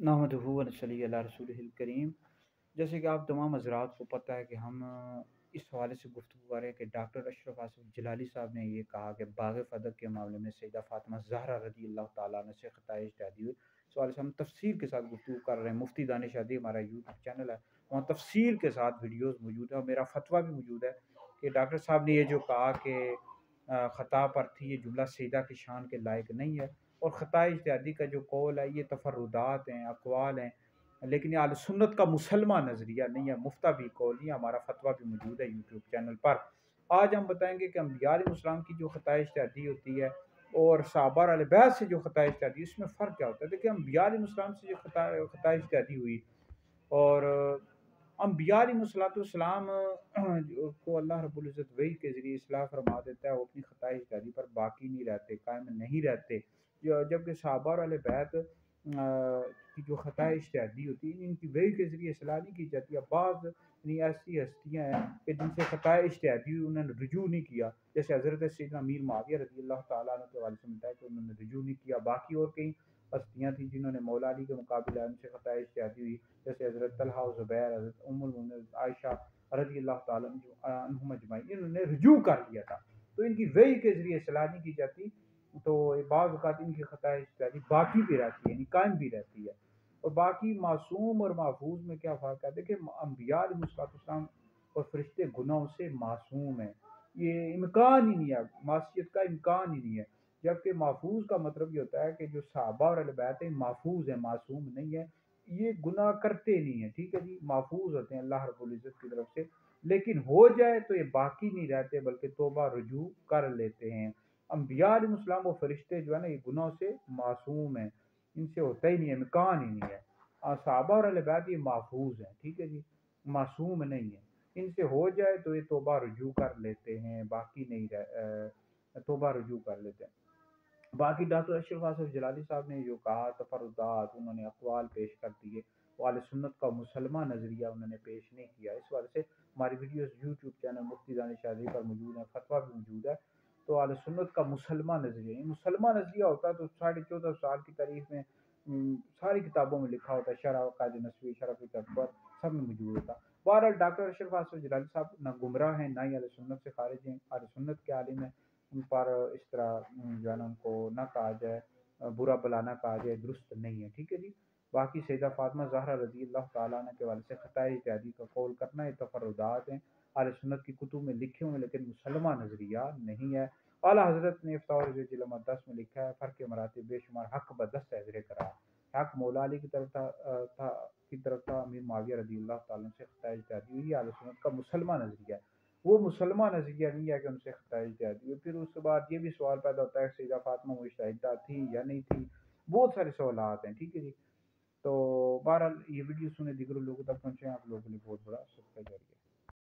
नहमदुहु व नसल्ली अला रसूलिहिल करीम। जैसे कि आप तमाम हज़रात को पता है कि हम इस हवाले से गुफ्तगू कर रहे हैं कि डॉक्टर अशरफ आसिफ जलाली साहब ने ये कहा कि बाग़ फ़दक के मामले में सैयदा फ़ातिमा ज़हरा रज़ी अल्लाह ताला अन्हा से ख़ताए इज्तिहादी हुई। इस हवाले से हम तफ़सील के साथ गुफ्तगू कर रहे हैं। मुफ्ती दानिश अदी हमारा यूट्यूब चैनल है, वहाँ तफ़सील के साथ वीडियोज़ मौजूद है और मेरा फ़तवा भी मौजूद है कि डॉक्टर साहब ने ये जो कहा कि ख़ता पर थी, ये जुमला सैयदा की शान के लायक नहीं है। और ख़ताए इज्तिहादी का जो कौल है ये तफर्रुदात हैं, अक़वाल हैं, लेकिन ये अहले सुन्नत का मुसलमा नज़रिया नहीं है, मुफ्ता भी कौल नहीं है। हमारा फतवा भी मौजूद है यूट्यूब चैनल पर। आज हम बताएंगे कि अम्बिया अलैहिस्सलाम की जो ख़ताए इज्तिहादी होती है और सहाबा अहले बैत से जो ख़ताए इज्तिहादी, इसमें फ़र्क क्या होता है। देखिए, अम्बिया अलैहिस्सलाम से जो ख़ताए इज्तिहादी हुई और अम्बिया अलैहिस्सलाम को अल्लाह रब्बुल इज़्ज़त वही के ज़रिए इस्लाह फरमा देता है, वो अपनी ख़ताए इज्तिहादी पर बाकी नहीं रहते, कायम नहीं रहते। जबकि सहाबा और अहले बैत की जो ख़ताए इज्तिहादी होती है, इनकी वही के ज़रिए इस्लाह नहीं की जाती है। बाज़ यानी ऐसी हस्तियाँ हैं कि जिनसे ख़ताए इज्तिहादी हुई, उन्होंने रुजू नहीं किया। जैसे हज़रत सैयदना अमीर मुआविया रज़ी अल्लाह ताला अन्हु के हवाले से मिलता है कि उन्होंने रुजू नहीं किया। बाकी और कई हस्तियाँ थी जिन्होंने मौला अली के मुकाबले उनसे ख़ताए इज्तिहादी हुई, जैसे हज़रत तलहा और ज़ुबैर, हज़रत उम्मुल मोमिनीन आयशा रज़ी अल्लाह ताला अन्हुम अजमाइन, इन्होंने रुजू कर लिया था। तो इनकी वही के ज़रिए इस्लाह नहीं की जाती, तो बाज़ औक़ात इनकी ख़ताए इज्तिहादी बाकी भी रहती है, यानी कायम भी रहती है। और बाकी मासूम और महफूज में क्या फ़र्क है। देखिए, अम्बिया अलैहिस्सलाम और फरिश्ते गुनाहों से मासूम हैं, ये इम्कान ही नहीं है, मासियत का इम्कान ही नहीं है। जबकि महफूज का मतलब ये होता है कि जो सहाबा और अहले बैत है महफूज है, मासूम नहीं है, ये गुनाह करते नहीं है। ठीक है जी, महफूज होते हैं अल्लाह रब्बुल इज़्ज़त की तरफ से, लेकिन हो जाए तो ये बाकी नहीं रहते बल्कि तौबा रुजू कर लेते हैं। अम्बिया अलैहिस्सलाम और फरिश्ते जो है ना, ये गुनाहों से मासूम हैं, इनसे होता ही नहीं है, इम्कान ही नहीं है। सहाबा और अहले बैत ये महफूज हैं, ठीक है जी, मासूम नहीं है। इनसे हो जाए तो ये तौबा रुजू कर लेते हैं, बाकी नहीं तौबा रुजू कर लेते हैं। बाकी डॉक्टर अशरफ आसिफ जलाली साहब ने जो कहा तफर्रुदात, उन्होंने अक़वाल पेश कर दिए, वो अहले सुन्नत का मुसलमान नज़रिया उन्होंने पेश नहीं किया। इस वजह से हमारी वीडियोस यूट्यूब चैनल मुफ्ती दानिश अदी पर मौजूद है, फतवा भी मौजूद है। तो अहले सुन्नत का मुसलमान नज़रिया, मुसलमान नज़रिया होता तो 14.5 साल की तारीख में सारी किताबों में लिखा होता, शरह क़ायद नस्वी, शरह फ़िक़्ह अकबर, सब में मौजूद होता। बहरहाल डॉक्टर अशरफ आसिफ जलाली साहब ना गुमराह हैं, ना ही अहले सुन्नत से खारिज हैं, अहले सुन्नत के आलिम हैं। उन पर इस तरह जो है ना, उनको ना कहा जाए, बुरा भला ना कहा जाए, दुरुस्त नहीं है। ठीक है जी। बाकी सैयदा फ़ातिमा ज़हरा रज़ी अल्लाह ताला अन्हा के हवाले से ख़ताए इज्तिहादी का कौल करना ये तफर्रुदात हैं, अहले सुन्नत की कुतुब में लिखे हुए हैं, लेकिन मुसलमान नज़रिया नहीं है। आला हज़रत ने इफ्ताह जिल्मा 10 में लिखा है, फ़र्क़ मरातिब बेशुमार हक़ बदस्त है ज़िक्र करा। हक़ मौला अली की तरफ था, अमीर मुआविया रज़ी अल्लाह ताला अन्हु से ख़ताए इज्तिहादी हुई, अहले सुन्नत का मुसलमान नज़रिया है। वो मुसलमान नज़रिया नहीं है कि उनसे ख़ताए इज्तिहादी हुई। फिर उसके बाद ये भी सवाल पैदा होता है सैयदा फ़ातिमा मुजतहिदा थी या नहीं थी, बहुत सारे सवालात हैं। ठीक है जी। तो बहरहाल ये वीडियो सुने दीगर लोगों तक पहुँचे, आप लोगों के लिए बहुत बड़ा सदका जारिया है।